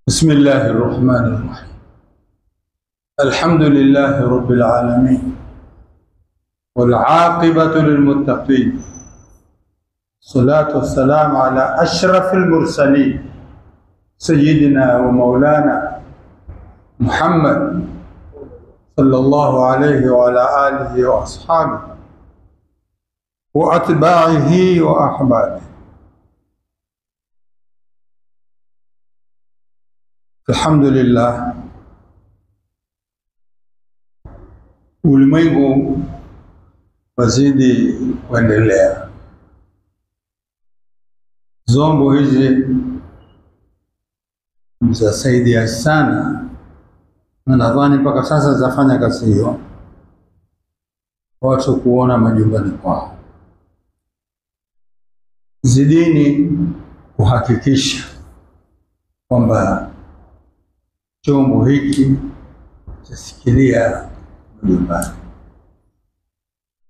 بسم الله الرحمن الرحيم. الحمد لله رب العالمين والعاقبة للمتقين، الصلاة والسلام على أشرف المرسلين سيدنا ومولانا محمد صلى الله عليه وعلى آله وأصحابه وأتباعه وأحبابه. Alhamdulillah, ulimwengu wazidi kuendelea. Zombo hizi zasaidia sana, na nadhani mpaka sasa zafanya kazi hiyo, watu kuona majumbani kwao. Zidini kuhakikisha kwamba chombo hiki chasikilia nyumbani.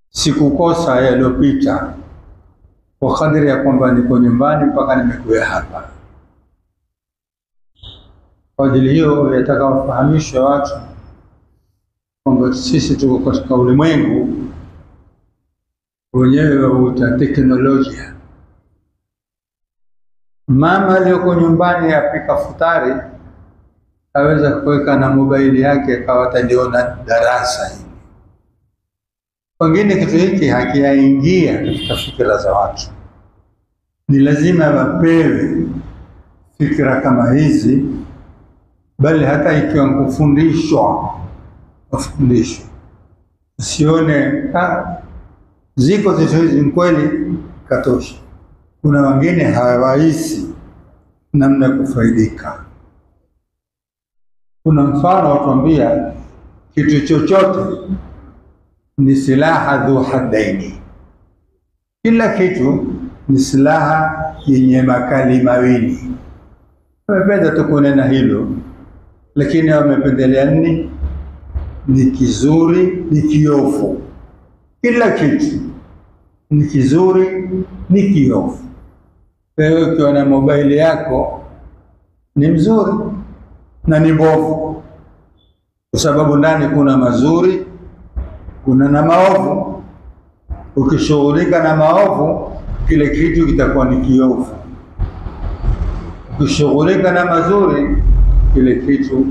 Sikukosa yaliyopita kwa kadiri ya kwamba niko nyumbani mpaka nimekuja hapa. Kwa ajili hiyo yataka wafahamishe watu kwamba sisi tuko katika ulimwengu wenyewe wa teknolojia. Mama aliyoko nyumbani apika futari aweza kuweka na mobile yake akawa ataliona darasa hili. Pengine kitu hiki hakiyaingia katika fikra za watu. Ni lazima wapewe fikra kama hizi, bali hata ikiwa kufundishwa wafundishwe. Usione ziko zitu hizi kweli katosha. Kuna wengine hawahisi namna kufaidika. Kuna mfano watuambia kitu chochote ni silaha dhu haddaini. Kila kitu ni silaha yenye makali mawili. Wamependa tu kunena hilo, lakini wamependelea nini? Ni kizuri, ni kiofu. Kila kitu ni kizuri, ni kiofu. Wewe ukiwa na mobile yako ni mzuri na ni mbovu, kwa sababu ndani kuna mazuri, kuna na maovu. Ukishughulika na maovu, kile kitu kitakuwa ni kiovu. Ukishughulika na mazuri, kile kitu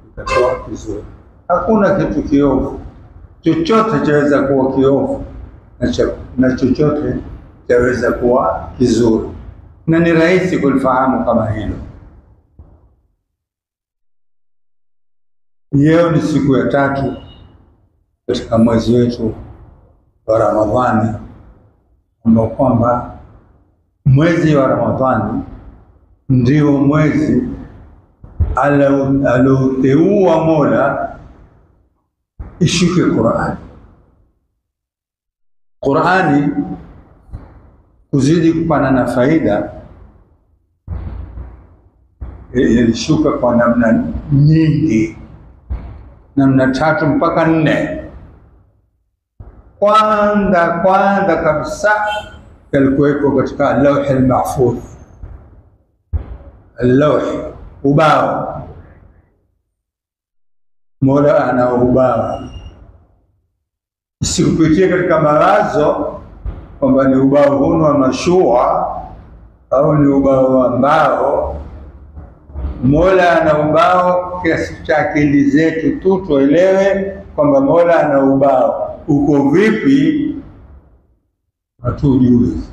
kitakuwa kizuri. Hakuna kitu kiovu. Chochote chaweza kuwa kiovu na chochote chaweza kuwa kizuri, na ni rahisi kulifahamu kama hilo. Leo ni siku ya 3 katika mwezi wetu wa Ramadhani, ambao kwamba mwezi wa Ramadhani ndio mwezi alioteua Mola ishuke Qur'ani. Qur'ani kuzidi kupana na faida ilishuka kwa namna nyingi, namna 3 mpaka 4. Kwanza kabisa yalikuweko katika Lawh al-Mahfuz. Lawh, ubao. Mola ana ubao. Sikupitia katika mawazo kwamba ni ubao huu wa mashua au ni ubao wa mbao. Mola ana ubao kiasi cha akili zetu tu tuelewe kwamba Mola ana ubao. Uko vipi hatujui,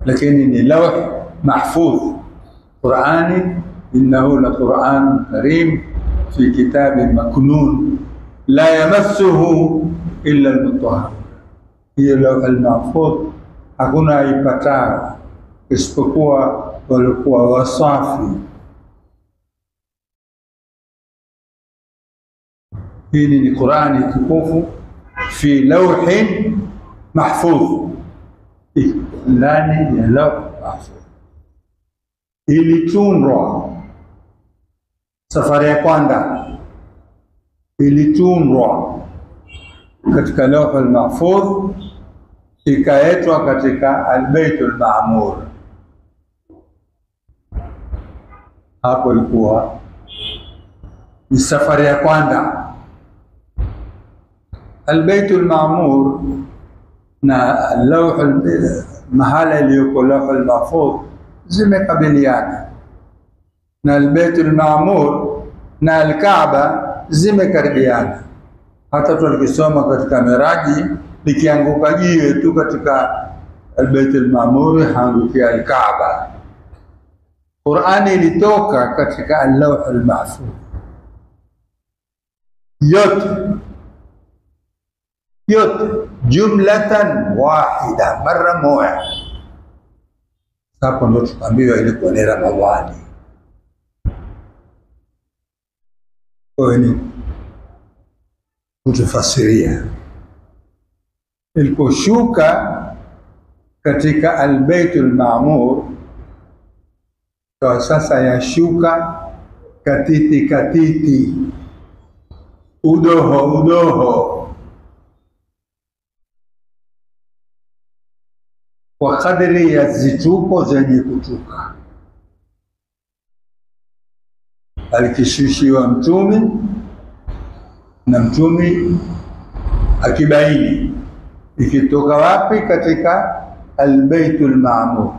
lakini ni Lawh Mahfuz. Qur'ani, innahu la Qur'an karim fi kitabin maknun la yamassuhu illa al-mutahhar. Hiyo Lawh al-Mahfuz hakuna aipatao isipokuwa walikuwa wasafi. Hili ni Qur'ani tukufu fi lawhin mahfuz, ndani ya Lawh Mahfuz. Ilitungwa safari ya kwanza, ilitungwa katika Lawh al-Mahfuz, ikaetwa katika al-Baitul Ma'mur. Hapo ilikuwa ni safari ya kwanza. Albaitul Maamur na mahala iliyoko Lawhul Mahfudh zimekabiliana, na Albaitul Maamur na Alkaaba zimekaribiana. Hata tulikisoma katika Miraji, likianguka jiwe tu katika Albaitul Maamur haangukia Alkaaba. Qur'ani ilitoka katika Al-Lawhul Mahfudh yote jumlatan wahida, mara moja. Hapo ndo tukaambiwa ilikuwa ni Ramadhani. Kwa hiyo kutufasiria iliposhuka katika Al-Baitul Maamur, kwa sasa yashuka katiti, udoho kwa kadri ya zitupo zenye kutuka. Alikishushiwa mtume na mtume akibaini ikitoka wapi katika Al-Baitul Maamur.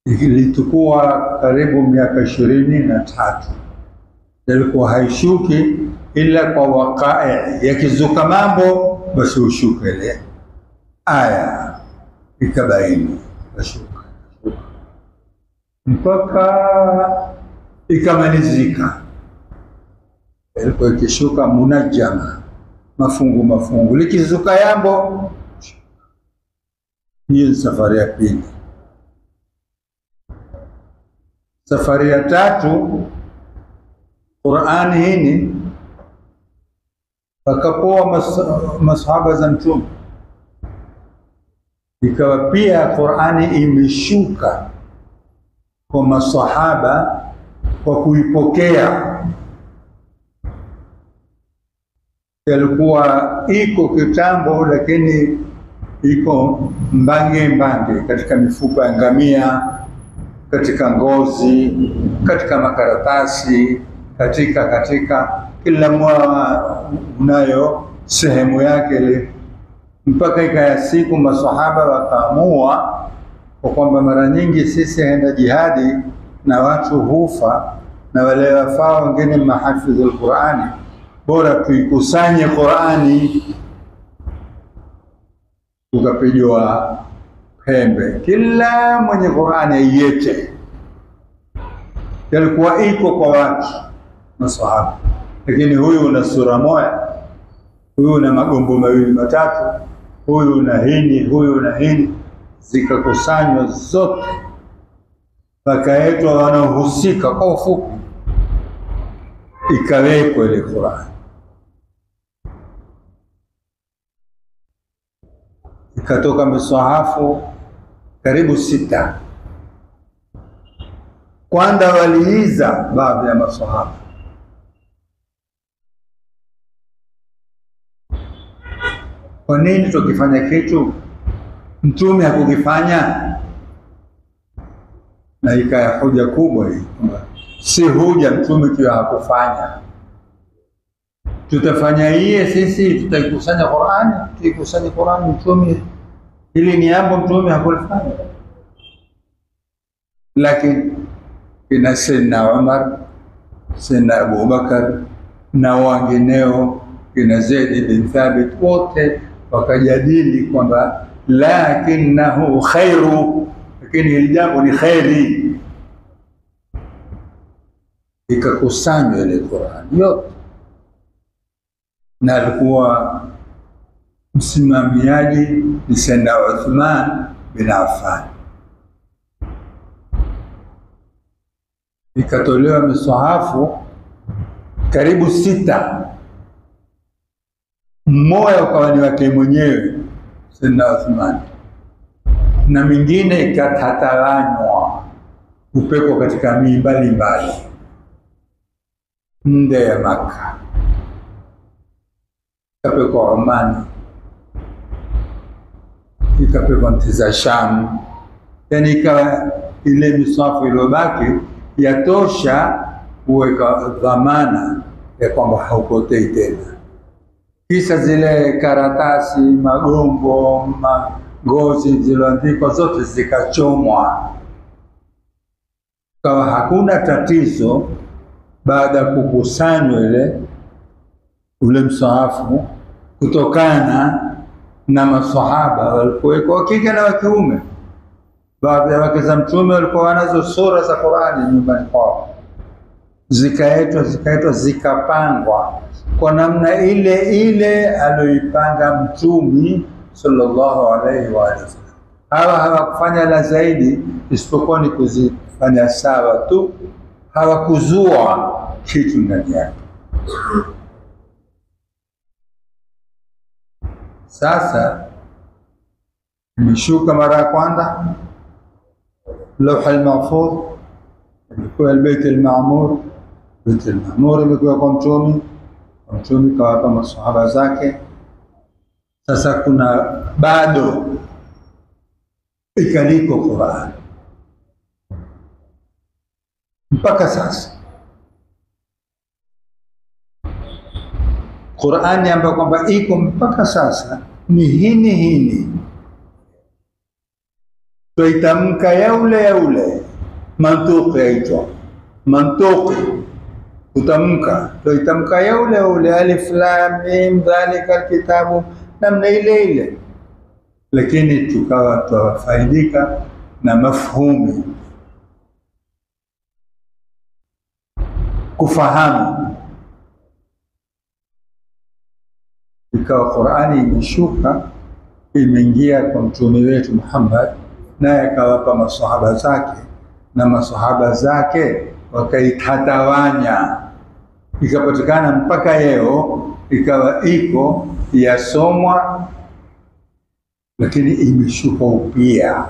Ilikuwa karibu miaka 23. Ilikuwa haishuki ila kwa wakai, yakizuka mambo basi ushuka ile aya ikabaini, bashuka mpaka ikamalizika. Ilikuwa ikishuka munajjama, mafungu, likizuka yambo. Hiyo safari ya pili. Safari ya tatu, Qur'ani hini wakapoa masahaba za mtume, ikawa pia Qur'ani imeshuka kwa masahaba kwa kuipokea. Yalikuwa iko kitambo, lakini iko mbange katika mifupa ya ngamia, katika ngozi, katika makaratasi, katika kila mmoja unayo sehemu yake ile, mpaka ikaya siku masahaba wakaamua kwa kwamba mara nyingi sisi henda jihadi na watu hufa na wale wafaa wengine mahafidhul Qur'ani, bora tuikusanye Qur'ani. Tukapijwa pembe, kila mwenye Qur'ani aiete. Yalikuwa iko kwa watu masahaba, lakini huyu una sura moja, huyu una magombo mawili matatu, huyu una hini, huyu una hini. Zikakusanywa zote, wakaetwa wanaohusika, kwa ufupi ikawekwa ile Qur'an. Ikatoka misahafu karibu 6. Kwanza waliiza baadhi ya masahaba, kwa nini tukifanya kitu mtume hakukifanya? Na ikaya hoja kubwa hii, si hoja mtume kiwa hakufanya. Tutafanya hiye sisi, tutaikusanya Qur'ani, tutaikusanya Qur'ani mtume, ili ni jambo mtume hakulifanya. Lakini kina Sayyidina Umar, Sayyidina Abu Bakar na wengineo, kina Zaid bin Thabit, wote wakajadili kwamba lakinahu khairu, lakini hili jambo ni khairi. Ikakusanywa ile Qur'an yote, na alikuwa msimamiaji ni Sayyidina Uthman bin Affan. Ikatolewa misahafu karibu 6, mmoja ukawa ni wake mwenyewe Sayyidina Uthman, na mingine ikatatawanywa kupekwa katika miji mbalimbali, nde ya Maka, ikapekwa Omani, ikapekwa nchi za Sham, yani ikawa ile miswafu iliyobaki yatosha kuweka dhamana ya kwamba haupotei tena. Kisha zile karatasi, magombo, ngozi zilizoandikwa zote zikachomwa, kawa hakuna tatizo baada ya kukusanywa ule mswahafu, kutokana na maswahaba walikuwa wa kike na wa kiume. Baadhi ya wake za Mtume walikuwa wanazo sura za Qur'ani nyumbani kwao, zikaetwa zikapangwa kwa namna ile ile aliyoipanga Mtume sallallahu alaihi wa sallam. Hawa hawakufanya la zaidi isipokuwa ni kuzifanya sawa tu, hawakuzua kitu ndani yake. Sasa imeshuka mara ya kwanza Lawh al-Mahfuz, ilikuwa al-Bait al-Ma'mur. Bait al-Ma'mur ilikuwa kwa Mtume kawapa masahaba zake. Sasa kuna bado ikaliko Qur'an mpaka sasa, Qur'ani ambayo kwamba iko mpaka sasa ni hini tuitamka yaule mantuqi, yaitwa mantuqi, kutamka tuitamka yaule alif lam mim dhalika alkitabu, namna ile, lakini tukawa tuwafaidika na mafhumu, kufahamu. Ikawa Qur'ani imeshuka, imeingia kwa mtume wetu Muhammad, naye akawapa masahaba zake, na masahaba zake wakaitatawanya, ikapatikana mpaka leo, ikawa iko yasomwa, lakini imeshuka upya,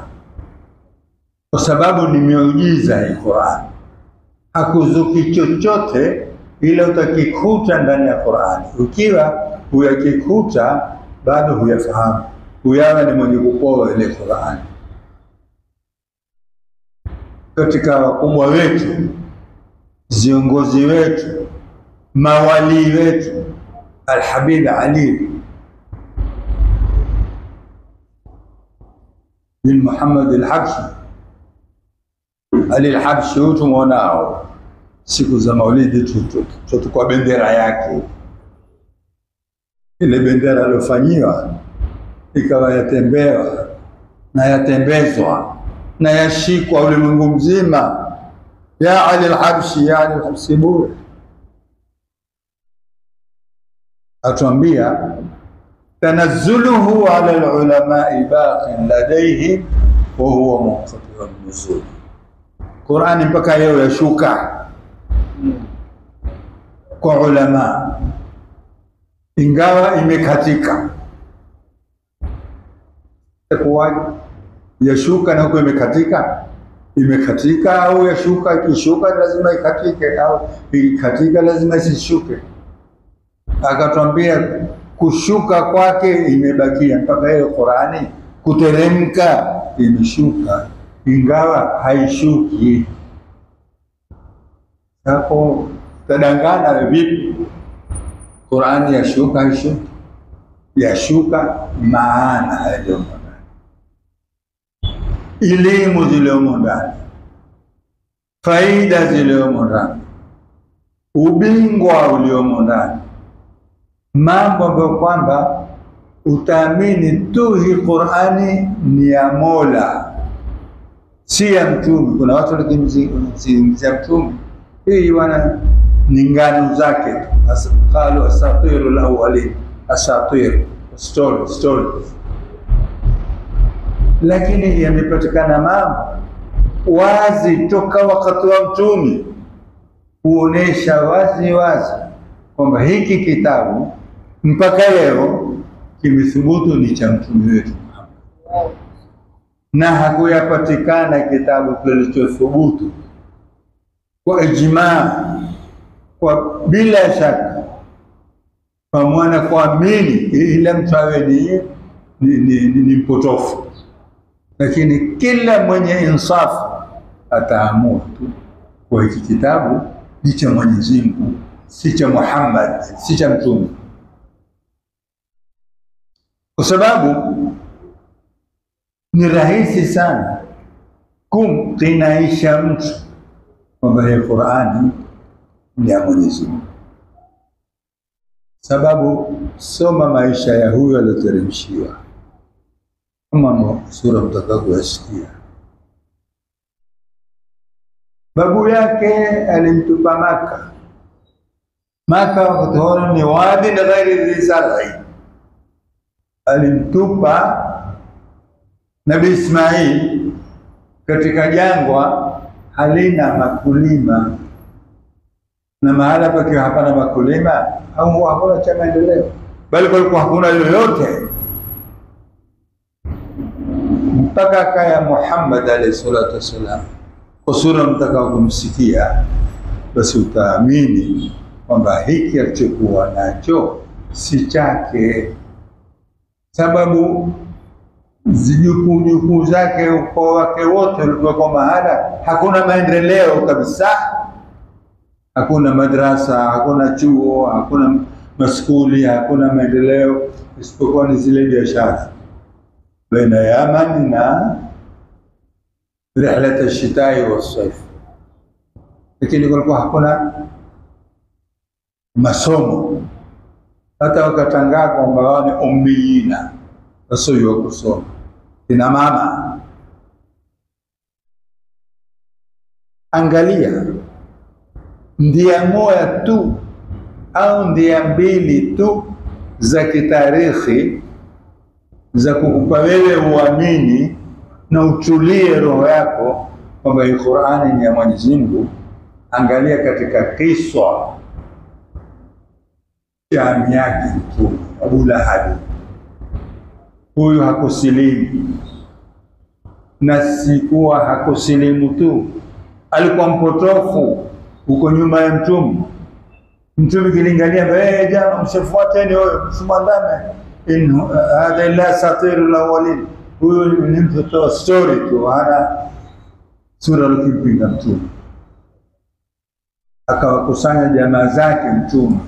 kwa sababu ni miujiza hii Qur'an. Hakuzuki chochote ila utakikuta ndani ya Qur'ani. Ukiwa huyakikuta bado huyafahamu, huyawa ni mwenye kupoa ile Qur'ani. Katika wakubwa wetu, viongozi wetu, mawali wetu, Al-Habib Ali bin Muhammad al-Habshi, Ali al-Habshi, tumeonao siku za Maulidi tutukua bendera yake. Ile bendera aliyofanyiwa ikawa yatembewa na yatembezwa na yashikwa ulimwengu mzima, ya Ali al-Habshi, ya Ali al-Habshi bure. Atuambia tanazzuluhu ala al-ulama'i baqin ladayhi wa huwa munqati'un nuzul. Qur'ani mpaka leo yashuka kwa ulama, ingawa imekatika. Itakuwaje yashuka na huko imekatika, au yashuka ikishuka lazima ikatike, au ikatika lazima isishuke? Akatwambia kushuka kwake imebakia mpaka hiyo Qur'ani kuteremka imeshuka, ingawa haishuki. Hapo tadangana vipi? Qur'ani yashuka, haishuki? Yashuka maana yaliyomo ndani, elimu ziliyomo ndani, faida ziliyomo ndani, ubingwa uliomo ndani, mambo ambayo kwamba utaamini tu hii Qur'ani ni ya Mola, si ya Mtume. Kuna watu wakimzungumzia Mtume, hii wana ni ngano zake, qalu asatirul awwalin, asatir stories, lakini yamepatikana mambo wazi toka wakati wa Mtume kuonesha wazi kwamba hiki kitabu mpaka leo kimethubutu ni cha Mtume wetu Muhammad, na hakuyapatikana kitabu kilichothubutu kwa ijmaa, kwa bila shaka, pamoja na kuamini ila mtu awe ni mpotofu. Lakini kila mwenye insafu ataamua tu kwa hiki kitabu ni cha Mwenyezi Mungu, si cha Muhammad, si cha mtume, kwa sababu ni rahisi sana kumkinaisha mtu kwamba hii Qur'ani ni ya Mwenyezi Mungu. Sababu soma maisha ya huyo aliyoteremshiwa, kama sura mtakayoyasikia. Babu yake alimtupa Maka wakati huo ni wadi na ghairi dhi zar'i, alimtupa Nabii Ismail katika jangwa halina makulima, na mahala pakiwa hapana makulima au hakuna cha maendeleo, bali kulikuwa hakuna yoyote, mpaka kaya Muhammad alayhi salatu wasalam. Kwa sura mtakao kumsikia, basi utaamini kwamba hiki alichokuwa nacho si chake, sababu zijukuu zake ukoo wake wote walikuwa kwa mahala hakuna maendeleo kabisa, hakuna madrasa, hakuna chuo, hakuna maskuli, hakuna maendeleo, isipokuwa ni zile biashara baina ya Yaman na rihlat ash-shita'i was-sayf. Lakini kulikuwa hakuna masomo, hata wakatangaa kwamba wao ni ummiyina, wasio kusoma. Kina mama, angalia ndia moja tu au ndia mbili tu za kitarikhi za kukupa wewe uamini na utulie roho yako kwamba hii Qur'ani ni ya Mwenyezi Mungu. Angalia katika kiswa cha ami yake Mtume Abu Lahab. Huyu hakusilimu, na sikuwa hakusilimu tu, alikuwa mpotofu huko nyuma ya Mtume. Mtume kilingania, jamaa msifuateni huyo, msimwandame, in hadha illa satirul awwalin, huyu ni mtoto story tu, hana sura aliyompinga Mtume. Akawakusanya jamaa zake Mtume,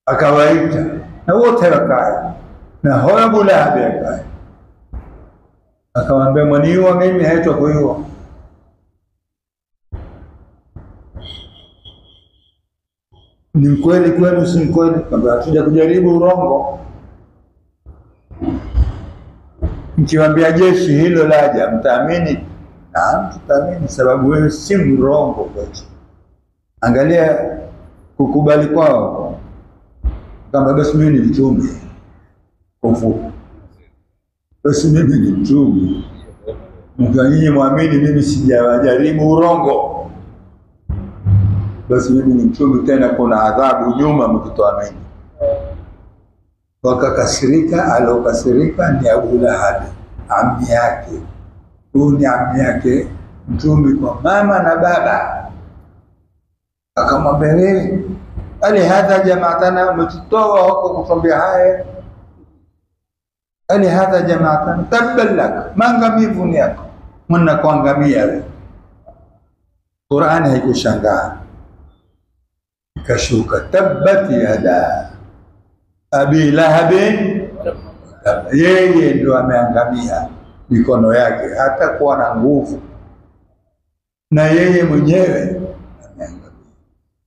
akawaita na wote wakae, na huyo Abu Lahab akae, akawaambia, mwaniua mimi haitwa kuiua. Ni mkweli kwenu si mkweli? Kwamba hatuja kujaribu urongo. Mkiwaambia jeshi hilo laja, mtaamini? Naam, tutaamini, sababu wewe si mrongo kwetu. Angalia kukubali kwao, kama basi mimi ni mtume, kufu basi mimi ni mtume, mkanyinyi muamini mimi sijawajaribu urongo, basi mimi ni mtume, tena kuna adhabu nyuma mkitoamini. Wakakasirika. Alokasirika ni Abu Lahab, ammi yake. Huyu ni ammi yake Mtume kwa mama na baba. Akamwambia, wewe ali hadha jamaatana, umetutoa huko kutuambia haya, ali hadha jamaatana tabban lak, maangamivu ni yako, mna kuangamia wewe. Qur'ani haikushangaa, ikashuka, tabbat yada Abi Lahab, yeye ndio ameangamia, mikono yake hata kuwa na nguvu, na yeye mwenyewe ameangamia.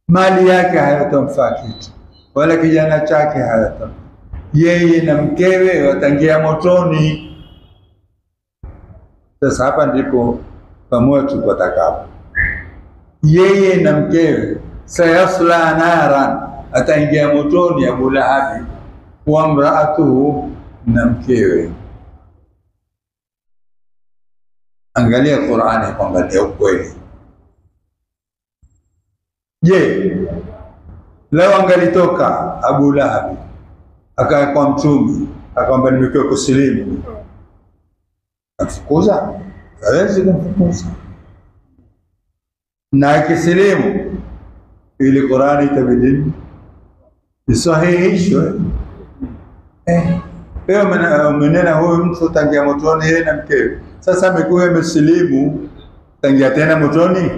Mali yake hayatomfaa kitu, wala kijana chake hayatomfaa. Yeye na mkewe watangia motoni. Sasa hapa ndipo pamoja tupatakapo. Yeye na mkewe, sayasla naran, ataingia motoni Abu Lahab, wa mraatuhu, na mkewe. Angalia Qur'ani kwamba ni ukweli. Je, leo angalitoka Abu Lahab akaja kwa Mtume akamwambia nimekuwa kusilimu, afukuza? Hawezi kumfukuza. Na akisilimu ili Qur'ani itabidi isahihishwe. Leo umenena huyu mtu tangia motoni, yeye na mkewe, Sasa amekuwa amesilimu, tangia tena motoni?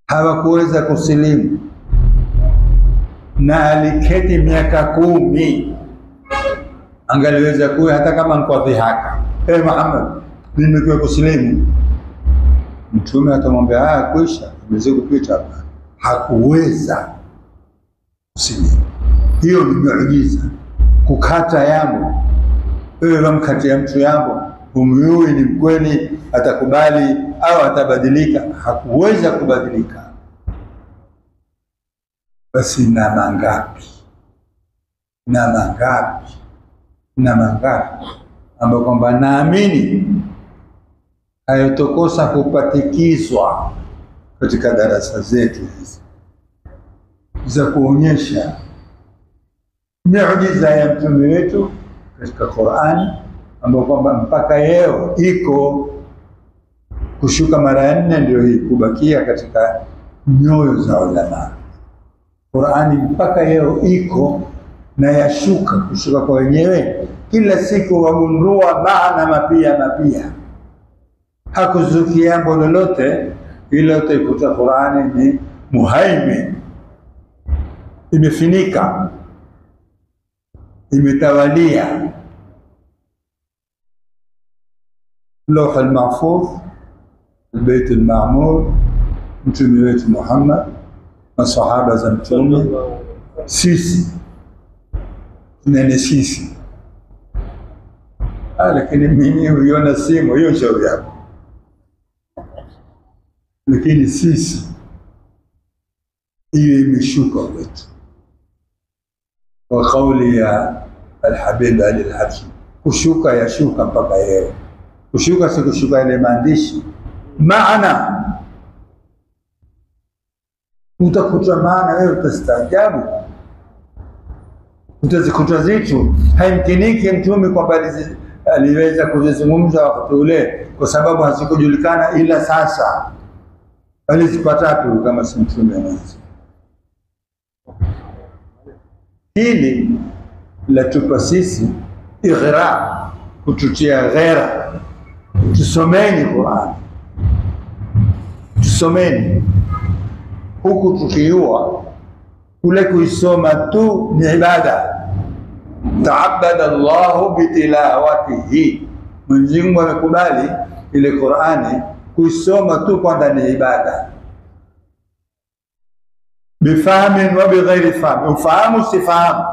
Hawakuweza kusilimu, na aliketi miaka 10. Angaliweza kuwa hata kama kwa dhihaka, Muhammad, nimekuwa kusilimu. Mtume atamwambia kuisha, umeweza kupita. Hakuweza kusilimu. Hiyo ni muujiza. Kukata yamo, wewe wamkatia mtu yamo, humjui ni mkweli, atakubali au atabadilika. Hakuweza kubadilika. Basi na mangapi ambapo kwamba naamini hayotokosa kupatikizwa katika darasa zetu hizi za kuonyesha miujiza ya mtume wetu katika Qur'ani, ambapo kwamba mpaka leo iko kushuka mara 4, ndio hii kubakia katika nyoyo za ulama. Qur'ani mpaka leo iko na yashuka, kushuka kwa wenyewe kila siku, wagundua maana mapia. Hakuzukia jambo lolote, ila utaikuta Qur'ani ni muhaimin, imefinika, imetawalia. Lawh al-Mahfuz, al-Bayt al-Ma'mur, mtume wetu Muhammad, masahaba za mtume, sisi nene sisi. Lakini mimi huiona simu hiyo, shauri yako. Lakini sisi hiyo imeshuka kwetu. Wa kauli ya Al-Habib Ali Al-Habshi, kushuka yashuka mpaka yeye. Kushuka si kushuka ile maandishi, maana utakuta maana, wewe utastaajabu, utazikuta zitu haimkiniki mtume kwamba aliweza kuzizungumza wakati ule, kwa sababu hazikujulikana, ila sasa alizipata tu kama si mtume mwenzi. Hili latupa sisi ighra, kututia ghera. Tusomeni Qur'an, tusomeni huku tukiua kule kuisoma tu ni ibada. Ta'abbada Allahu bitilawatihi, Mwenyezi Mungu amekubali ile Qur'ani kuisoma tu kwamba ni ibada. Bifahamin wa bighairi fahamin, ufahamu sifahamu.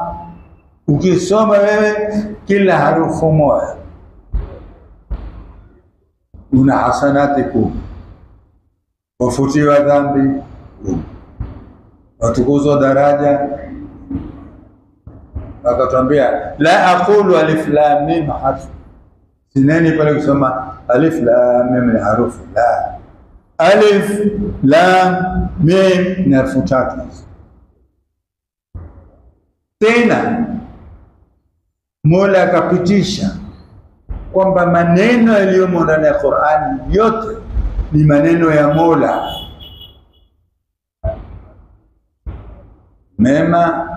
Ukisoma wewe kila harufu moja una hasanati 10, wafutiwa dhambi 10, watukuzwa daraja. Akatwambia la aqulu alif lam mim harf, sineni pale kusoma alif lam mim ni harufu, la. Alif lam mim ni harfu 3. Tena Mola akapitisha kwamba maneno yaliyomo ndani ya Qur'ani yote ni maneno ya Mola, mema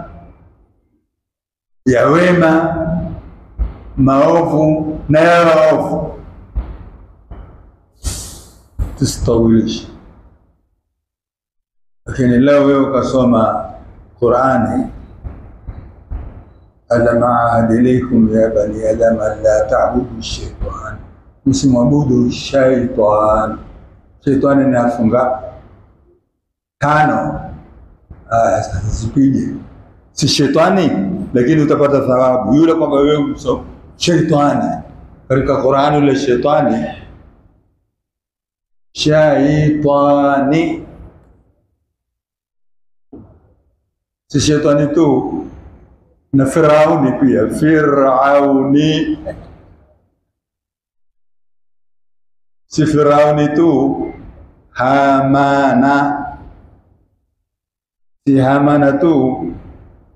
ya wema, maovu na ya waovu. Tustawilisha. Lakini leo wewe ukasoma Qur'ani, alam ahad ilaykum ya bani adam la ta'budu shaytan, msimwabudu shaytan. Shaytan ni afunga 5. Sasa zipige, si shetani, lakini utapata thawabu yule kwamba wewe mso shetani katika Qur'ani. Ule shetani shaitani, si shetani tu, na Firauni pia, Firauni. Si Firauni tu, Hamana. Si Hamana tu,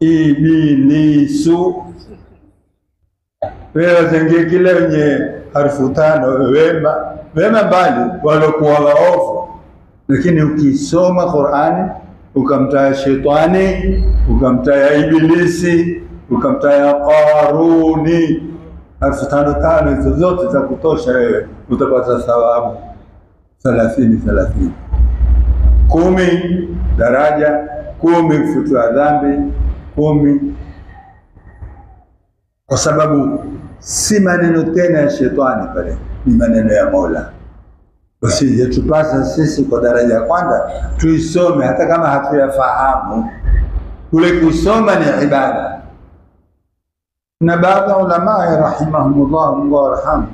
Ibilisu. Wewe zengie kile wenye harfu 5, wema mbali walokuwa waovu. Lakini ukisoma Qur'ani ukamtaja shetani, ukamtaja Ibilisi, ukamtaja Qaruni, 5,500 hizo zote za kutosha, wewe utapata thawabu 30. 10 daraja, 10 kufutiwa dhambi, 10, kwa sababu si maneno tena ya shetani pale, ni maneno ya Mola. Usije tupasa sisi kwa daraja ya kwanza tuisome hata kama hatuyafahamu. Kule kusoma ni ibada. Na baadhi ya ulama rahimahumullah, Mungu awarhamu,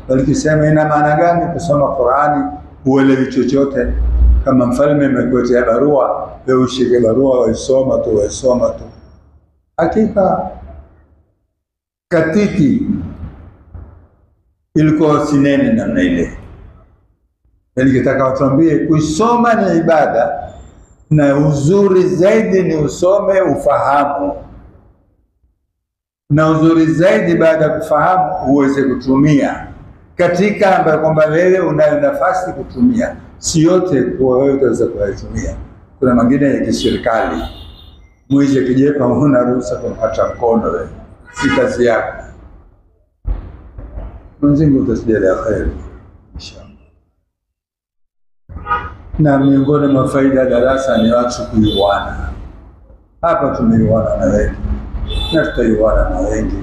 walikisema ina maana gani kusoma Qur'ani uelewi chochote? Kama mfalme amekuletea barua, wewe ushike barua waisoma tu. Hakika katiti ilikuwa sinene namna ile. Nikitaka watuambie kusoma ni ibada, na uzuri zaidi ni usome ufahamu, na uzuri zaidi baada ya kufahamu uweze kutumia katika ambayo kwamba wewe unayo nafasi kutumia. Si yote kwa wewe utaweza kuyatumia. Kuna mengine ya kiserikali, mwizi akijepa huna ruhusa kumkata mkono, wewe si kazi yako. Mwenyezi Mungu atasijalia kheri inshallah. Na miongoni mwa faida ya darasa ni watu kuiwana. Hapa tumeiwana na wengi na tutaiwana na wengi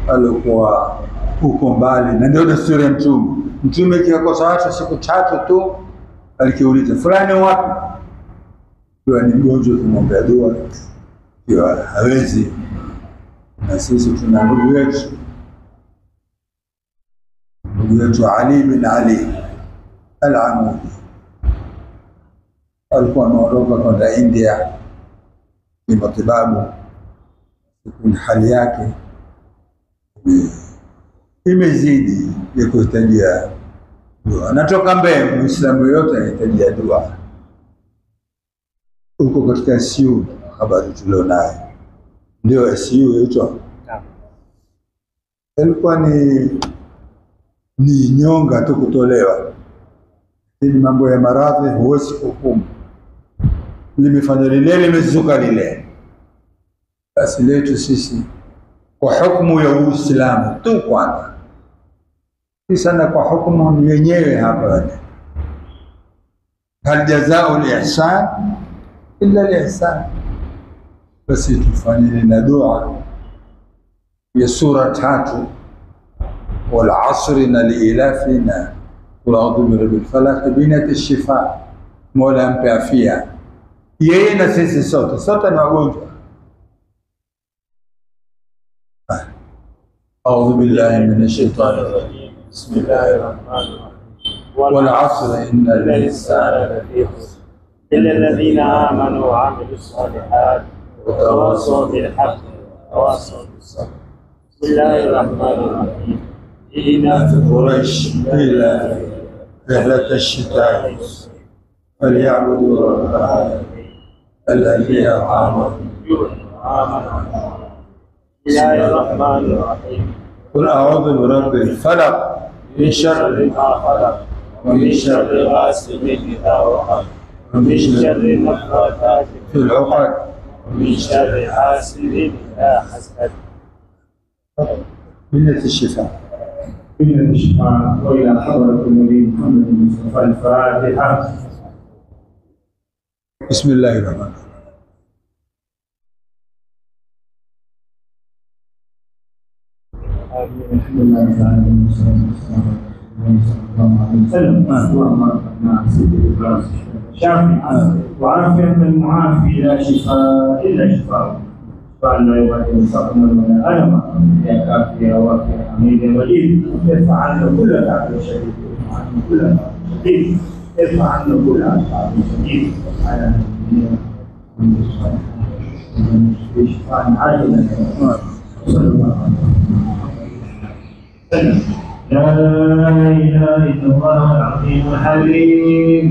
waliokuwa huko mbali, na ndio desturi ya Mtume. Mtume kiwakosa watu siku 3 tu, alikiuliza fulani wapi? Kiwa ni mgonjwa tumwombea dua, kiwa hawezi. Na sisi tuna ndugu yetu Ali bin Ali al-Amudi, alikuwa anaondoka kwenda India ni matibabu. Kuna hali yake imezidi ya kuhitajia dua. Natoka mbele, Muislamu yote anahitajia dua. Huko katika SU, habari tulionayo ndio SU yetu. Ilikuwa ni nyonga tu kutolewa. Hii mambo ya maradhi huwezi kuhukumu. Limefanya lile, limezuka lile. Basi letu sisi kwa hukumu ya Uislamu tu kwanza. Kisha kwa hukumu ni wenyewe hapa. Hal jazaa'u al-ihsan illa al-ihsan. Basi tufanye na dua ya sura 3 wal 'asri na liilafina qul a'udhu bi rabbil falaq binati shifa. Mola ampe afya yeye na sisi sote ni wagonjwa. أعوذ بالله من الشيطان الرجيم. بسم الله الرحمن الرحيم. والعصر إن الإنسان لفي خسر إلا الذين آمنوا وعملوا الصالحات وتواصوا بالحق وتواصوا بالصبر. بسم الله الرحمن الرحيم. إيلاف قريش إيلاف رحلة الشتاء فليعبدوا رب العالمين الذي أطعمهم من جوع وآمنهم. بسم الله الرحمن الرحيم. قل أعوذ برب الفلق من شر ما خلق ومن شر غاسق إذا وقب ومن شر النفاثات في العقد ومن شر حاسد إذا حسد. منة الشفاء. منة الشفاء. وإلى حضرة النبي محمد المصطفى الفاتحة. بسم الله الرحمن الرحيم. الحمد لله رب العالمين والصلاة والسلام على رسول الله اللهم ارحمنا بسيدنا الإخلاص الشافي وعافية المعافي لا شفاء إلا شفاء. شفاء لا يغادر سقما ولا ألما يا كافي يا وافي يا حميد يا مجيد. ارفع عنا كل تعب شديد، ارفع عنا كل تعب شديد، ارفع عنا كل تعب شديد. على نبينا محمد شفاء عاجلا صلى الله عليه وسلم. لا إله إلا الله العظيم الحليم.